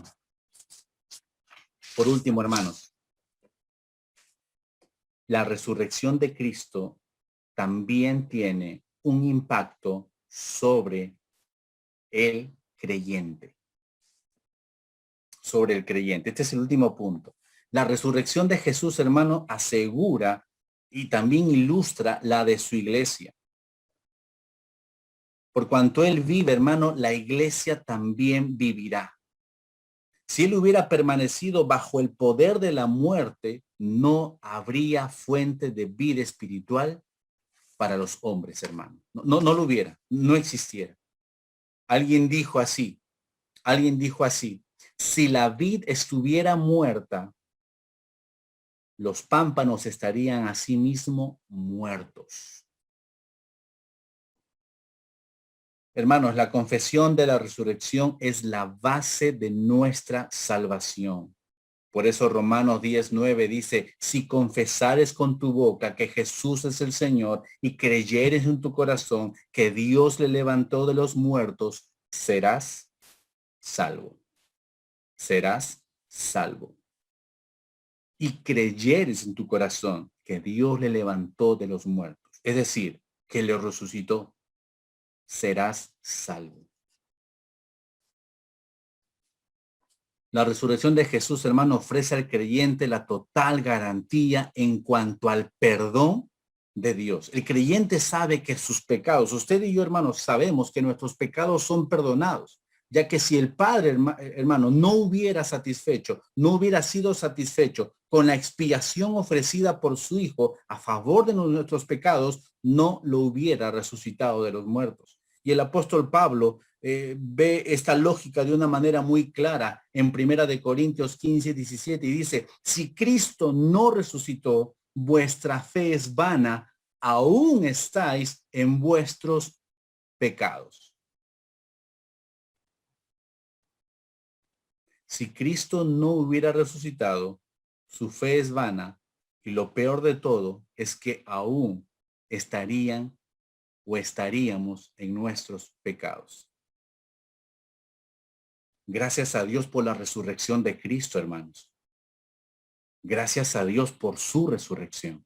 hermanos, la resurrección de Cristo también tiene un impacto sobre el creyente. Sobre el creyente. Este es el último punto. La resurrección de Jesús, hermano, asegura y también ilustra la de su iglesia. Por cuanto él vive, hermano, la iglesia también vivirá. Si él hubiera permanecido bajo el poder de la muerte, no habría fuente de vida espiritual para los hombres, hermano. No lo hubiera, no existiera. Alguien dijo así, si la vid estuviera muerta, los pámpanos estarían asimismo muertos. Hermanos, la confesión de la resurrección es la base de nuestra salvación. Por eso Romanos 10:9 dice, si confesares con tu boca que Jesús es el Señor y creyeres en tu corazón que Dios le levantó de los muertos, serás salvo. Serás salvo. Y creyeres en tu corazón que Dios le levantó de los muertos, es decir, que le resucitó, serás salvo. La resurrección de Jesús, hermano, ofrece al creyente la total garantía en cuanto al perdón de Dios. El creyente sabe que sus pecados, usted y yo, hermanos, sabemos que nuestros pecados son perdonados, ya que si el Padre, hermano, no hubiera sido satisfecho con la expiación ofrecida por su Hijo a favor de nuestros pecados, no lo hubiera resucitado de los muertos. Y el apóstol Pablo ve esta lógica de una manera muy clara en Primera de Corintios 15:17 y dice, si Cristo no resucitó, vuestra fe es vana, aún estáis en vuestros pecados. Si Cristo no hubiera resucitado, su fe es vana y lo peor de todo es que aún estarían o estaríamos en nuestros pecados. Gracias a Dios por la resurrección de Cristo, hermanos. Gracias a Dios por su resurrección.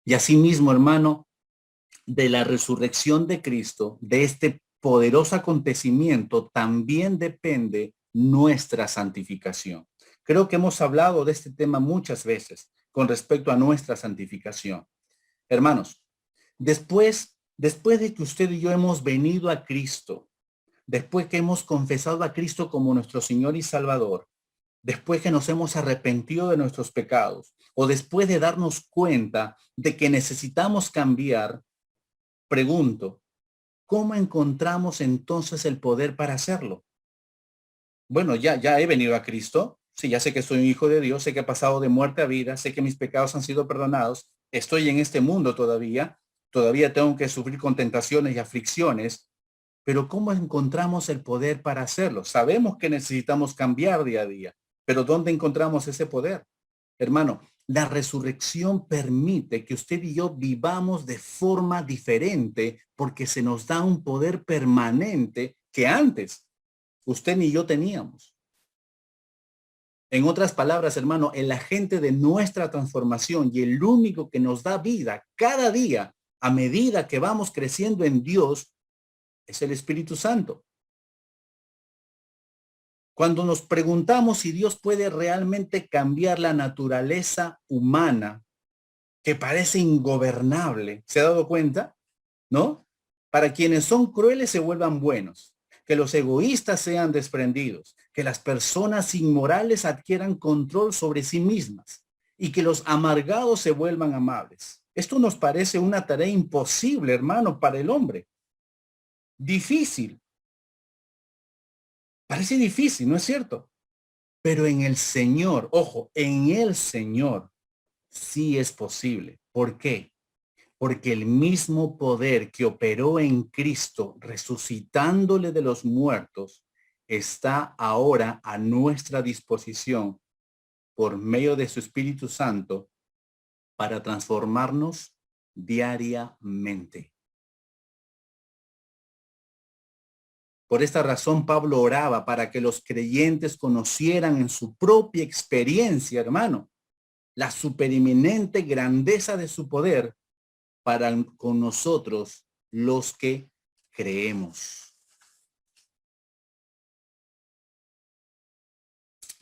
Y asimismo, hermano, de la resurrección de Cristo, de este poderoso acontecimiento, también depende nuestra santificación. Creo que hemos hablado de este tema muchas veces con respecto a nuestra santificación. Hermanos, después de que usted y yo hemos venido a Cristo, después que hemos confesado a Cristo como nuestro Señor y Salvador, después que nos hemos arrepentido de nuestros pecados o después de darnos cuenta de que necesitamos cambiar, pregunto, ¿cómo encontramos entonces el poder para hacerlo? Bueno, ya he venido a Cristo. Sí, ya sé que soy un hijo de Dios, sé que he pasado de muerte a vida, sé que mis pecados han sido perdonados, estoy en este mundo todavía tengo que sufrir con tentaciones y aflicciones, pero ¿cómo encontramos el poder para hacerlo? Sabemos que necesitamos cambiar día a día, pero ¿dónde encontramos ese poder? Hermano, la resurrección permite que usted y yo vivamos de forma diferente porque se nos da un poder permanente que antes usted ni yo teníamos. En otras palabras, hermano, el agente de nuestra transformación y el único que nos da vida cada día a medida que vamos creciendo en Dios es el Espíritu Santo. Cuando nos preguntamos si Dios puede realmente cambiar la naturaleza humana, que parece ingobernable, ¿se ha dado cuenta? ¿No? Para quienes son crueles se vuelvan buenos, que los egoístas sean desprendidos, que las personas inmorales adquieran control sobre sí mismas y que los amargados se vuelvan amables. Esto nos parece una tarea imposible, hermano, para el hombre. Difícil. Parece difícil, ¿no es cierto? Pero en el Señor, ojo, en el Señor sí es posible. ¿Por qué? Porque el mismo poder que operó en Cristo, resucitándole de los muertos, está ahora a nuestra disposición por medio de su Espíritu Santo para transformarnos diariamente. Por esta razón, Pablo oraba para que los creyentes conocieran en su propia experiencia, hermano, la supereminente grandeza de su poder para con nosotros los que creemos.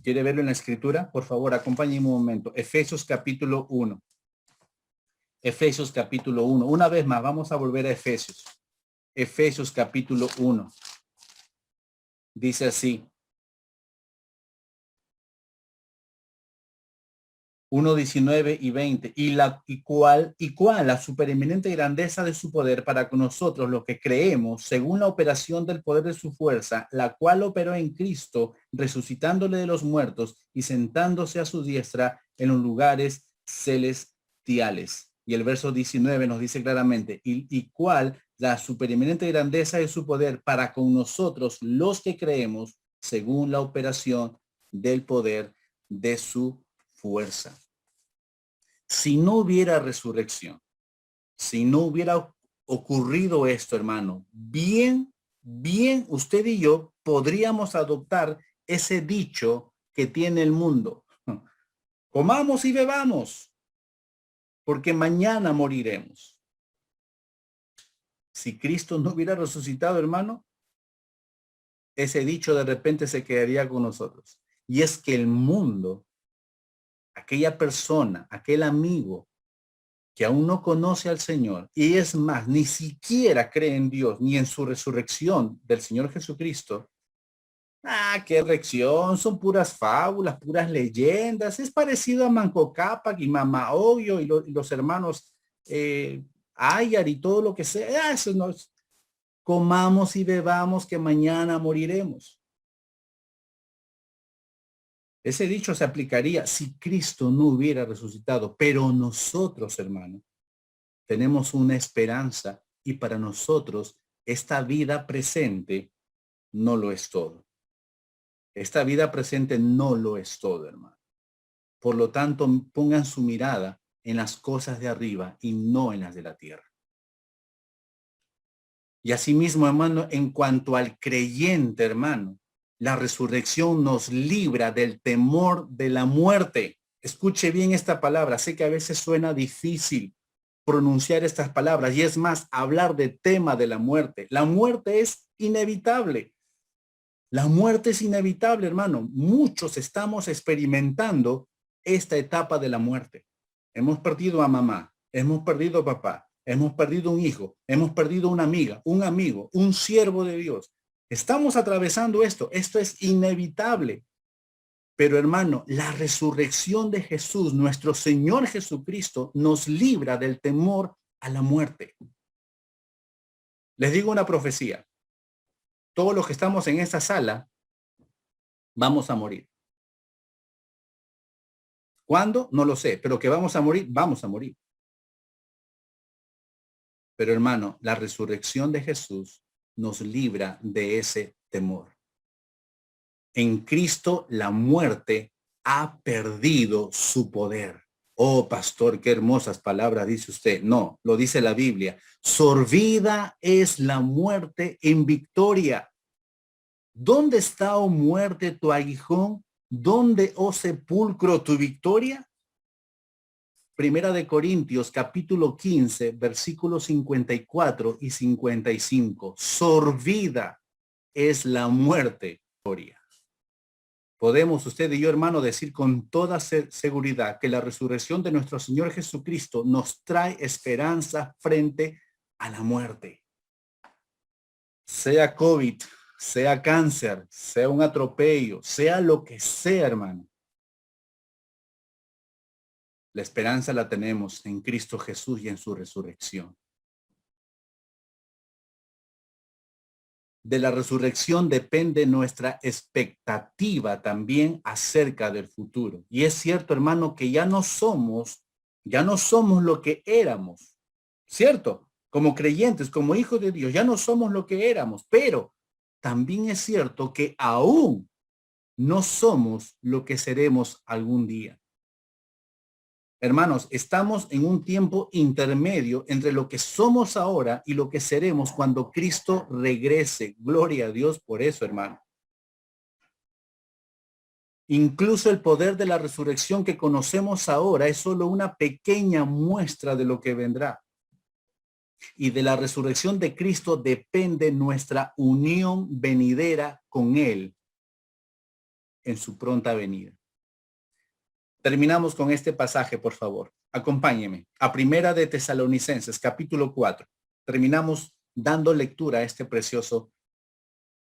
¿Quiere verlo en la escritura? Por favor, acompáñenme un momento. Efesios capítulo 1. Efesios capítulo 1. Una vez más, vamos a volver a Efesios. Efesios capítulo 1. Dice así. 1:19 y 20. Y cuál la supereminente grandeza de su poder para con nosotros los que creemos, según la operación del poder de su fuerza, la cual operó en Cristo, resucitándole de los muertos y sentándose a su diestra en los lugares celestiales. Y el verso 19 nos dice claramente, y cuál la supereminente grandeza de su poder para con nosotros los que creemos según la operación del poder de su fuerza. Si no hubiera resurrección, si no hubiera ocurrido esto, hermano, bien, usted y yo podríamos adoptar ese dicho que tiene el mundo. Comamos y bebamos, porque mañana moriremos. Si Cristo no hubiera resucitado, hermano, ese dicho de repente se quedaría con nosotros. Y es que el mundo, aquella persona, aquel amigo que aún no conoce al Señor, y es más, ni siquiera cree en Dios, ni en su resurrección del Señor Jesucristo, qué reacción, son puras fábulas, puras leyendas, es parecido a Manco Cápac y Mama Oyo y los hermanos Ayar y todo lo que sea, eso no es, comamos y bebamos que mañana moriremos. Ese dicho se aplicaría si Cristo no hubiera resucitado, pero nosotros, hermanos, tenemos una esperanza y para nosotros esta vida presente no lo es todo. Esta vida presente no lo es todo, hermano. Por lo tanto, pongan su mirada en las cosas de arriba y no en las de la tierra. Y asimismo, hermano, en cuanto al creyente, hermano, la resurrección nos libra del temor de la muerte. Escuche bien esta palabra. Sé que a veces suena difícil pronunciar estas palabras y es más, hablar de tema de la muerte. La muerte es inevitable. La muerte es inevitable, hermano. Muchos estamos experimentando esta etapa de la muerte. Hemos perdido a mamá, hemos perdido a papá, hemos perdido un hijo, hemos perdido una amiga, un amigo, un siervo de Dios. Estamos atravesando esto. Esto es inevitable. Pero hermano, la resurrección de Jesús, nuestro Señor Jesucristo, nos libra del temor a la muerte. Les digo una profecía. Todos los que estamos en esta sala vamos a morir. ¿Cuándo? No lo sé, pero que vamos a morir, vamos a morir. Pero hermano, la resurrección de Jesús nos libra de ese temor. En Cristo la muerte ha perdido su poder. Oh, pastor, qué hermosas palabras dice usted. No, lo dice la Biblia. Sorbida es la muerte en victoria. ¿Dónde está, oh muerte, tu aguijón? ¿Dónde, oh sepulcro, tu victoria? Primera de Corintios, capítulo 15, versículos 54 y 55. Sorbida es la muerte, victoria. Podemos usted y yo, hermano, decir con toda seguridad que la resurrección de nuestro Señor Jesucristo nos trae esperanza frente a la muerte. Sea COVID, sea cáncer, sea un atropello, sea lo que sea, hermano. La esperanza la tenemos en Cristo Jesús y en su resurrección. De la resurrección depende nuestra expectativa también acerca del futuro. Y es cierto, hermano, que ya no somos lo que éramos, ¿cierto? Como creyentes, como hijos de Dios, ya no somos lo que éramos, pero también es cierto que aún no somos lo que seremos algún día. Hermanos, estamos en un tiempo intermedio entre lo que somos ahora y lo que seremos cuando Cristo regrese. Gloria a Dios por eso, hermano. Incluso el poder de la resurrección que conocemos ahora es solo una pequeña muestra de lo que vendrá. Y de la resurrección de Cristo depende nuestra unión venidera con Él en su pronta venida. Terminamos con este pasaje, por favor. Acompáñeme a Primera de Tesalonicenses, capítulo 4. Terminamos dando lectura a este precioso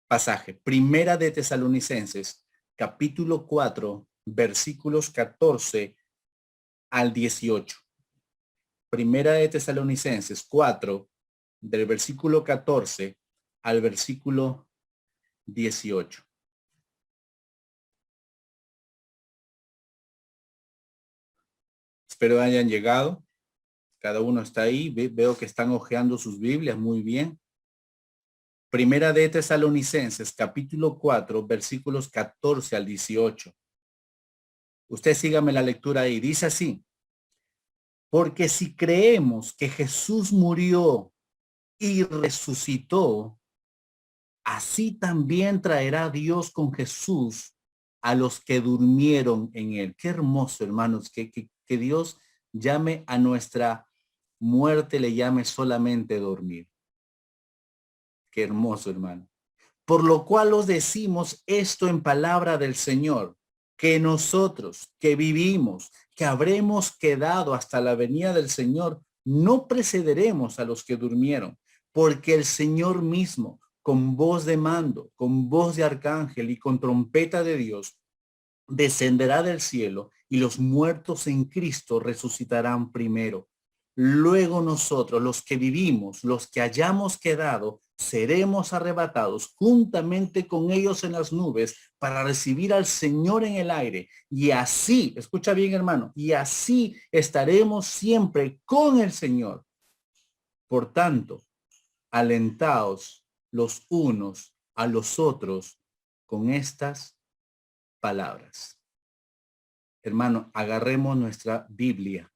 pasaje. Primera de Tesalonicenses, capítulo 4, versículos 14 al 18. Primera de Tesalonicenses 4, del versículo 14 al versículo 18. Espero hayan llegado. Cada uno está ahí. Veo que están hojeando sus Biblias. Muy bien. Primera de Tesalonicenses, capítulo 4, versículos 14 al 18. Usted sígame la lectura ahí. Dice así: porque si creemos que Jesús murió y resucitó, así también traerá Dios con Jesús a los que durmieron en él. Qué hermoso, hermanos, que Dios llame a nuestra muerte, le llame solamente dormir. Qué hermoso, hermano. Por lo cual os decimos esto en palabra del Señor, que nosotros que vivimos, que habremos quedado hasta la venida del Señor, no precederemos a los que durmieron, porque el Señor mismo, con voz de mando, con voz de arcángel y con trompeta de Dios, descenderá del cielo y los muertos en Cristo resucitarán primero. Luego nosotros, los que vivimos, los que hayamos quedado, seremos arrebatados juntamente con ellos en las nubes para recibir al Señor en el aire. Y así, escucha bien, hermano, y así estaremos siempre con el Señor. Por tanto, alentaos los unos a los otros con estas palabras. Hermano, agarremos nuestra Biblia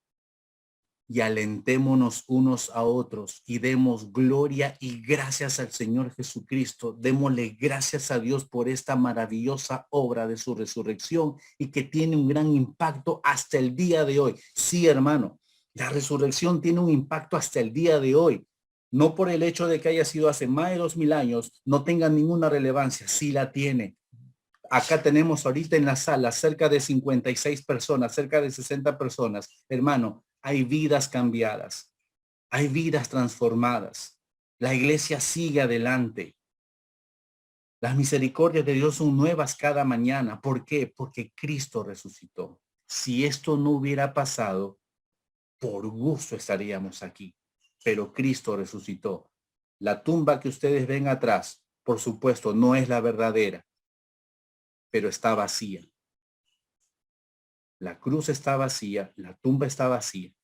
y alentémonos unos a otros y demos gloria y gracias al Señor Jesucristo. Démosle gracias a Dios por esta maravillosa obra de su resurrección y que tiene un gran impacto hasta el día de hoy. Sí, hermano, la resurrección tiene un impacto hasta el día de hoy. No por el hecho de que haya sido hace más de 2000 años, no tenga ninguna relevancia. Sí la tiene. Acá tenemos ahorita en la sala cerca de 56 personas, cerca de 60 personas. Hermano, hay vidas cambiadas, hay vidas transformadas. La iglesia sigue adelante. Las misericordias de Dios son nuevas cada mañana. ¿Por qué? Porque Cristo resucitó. Si esto no hubiera pasado, por gusto estaríamos aquí. Pero Cristo resucitó. La tumba que ustedes ven atrás, por supuesto, no es la verdadera, pero está vacía. La cruz está vacía, la tumba está vacía.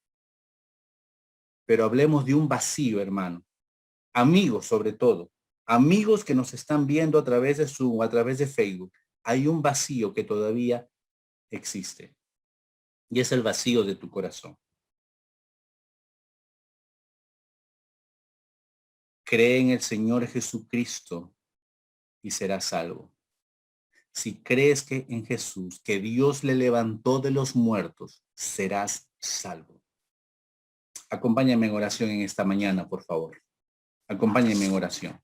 Pero hablemos de un vacío, hermano. Amigos, sobre todo. Amigos que nos están viendo a través de Zoom, a través de Facebook. Hay un vacío que todavía existe. Y es el vacío de tu corazón. Cree en el Señor Jesucristo y serás salvo. Si crees que en Jesús, que Dios le levantó de los muertos, serás salvo. Acompáñame en oración en esta mañana, por favor. Acompáñame en oración.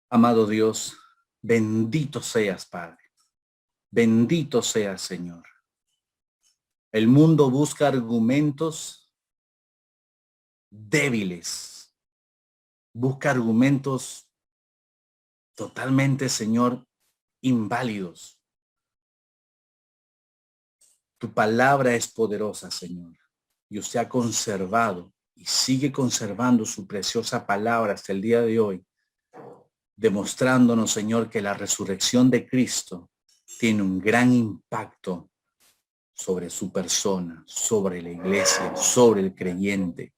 Amado Dios, bendito seas, Padre. Bendito seas, Señor. El mundo busca argumentos débiles. Busca argumentos totalmente, Señor, inválidos. Tu palabra es poderosa, Señor. Y usted ha conservado y sigue conservando su preciosa palabra hasta el día de hoy, demostrándonos, Señor, que la resurrección de Cristo tiene un gran impacto sobre su persona, sobre la iglesia, sobre el creyente.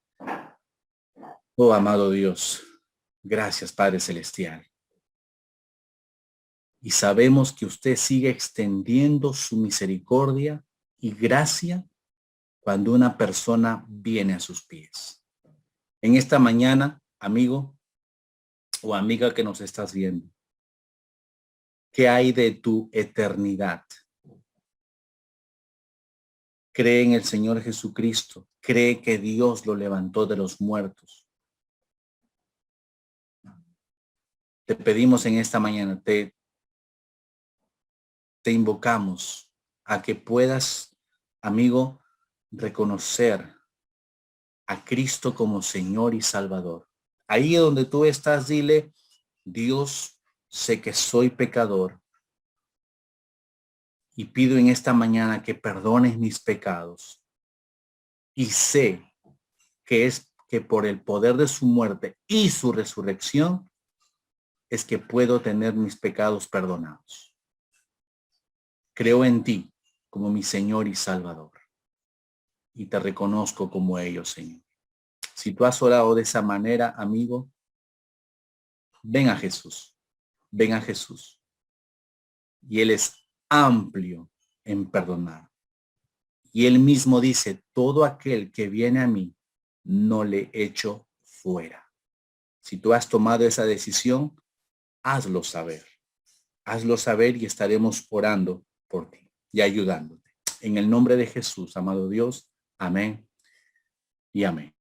Oh, amado Dios, gracias, Padre Celestial. Y sabemos que usted sigue extendiendo su misericordia y gracia cuando una persona viene a sus pies. En esta mañana, amigo o amiga que nos estás viendo, ¿qué hay de tu eternidad? Cree en el Señor Jesucristo. Cree que Dios lo levantó de los muertos. Te pedimos en esta mañana, te invocamos a que puedas, amigo, reconocer a Cristo como Señor y Salvador. Ahí donde tú estás, dile: Dios, sé que soy pecador y pido en esta mañana que perdones mis pecados. Y sé que es que por el poder de su muerte y su resurrección es que puedo tener mis pecados perdonados. Creo en ti como mi Señor y Salvador. y te reconozco como ellos, Señor. Si tú has orado de esa manera, amigo, ven a Jesús. Ven a Jesús. Y Él es amplio en perdonar. Y Él mismo dice, todo aquel que viene a mí, no le echo fuera. Si tú has tomado esa decisión, hazlo saber. Hazlo saber y estaremos orando por ti y ayudándote. En el nombre de Jesús, amado Dios, amén y amén.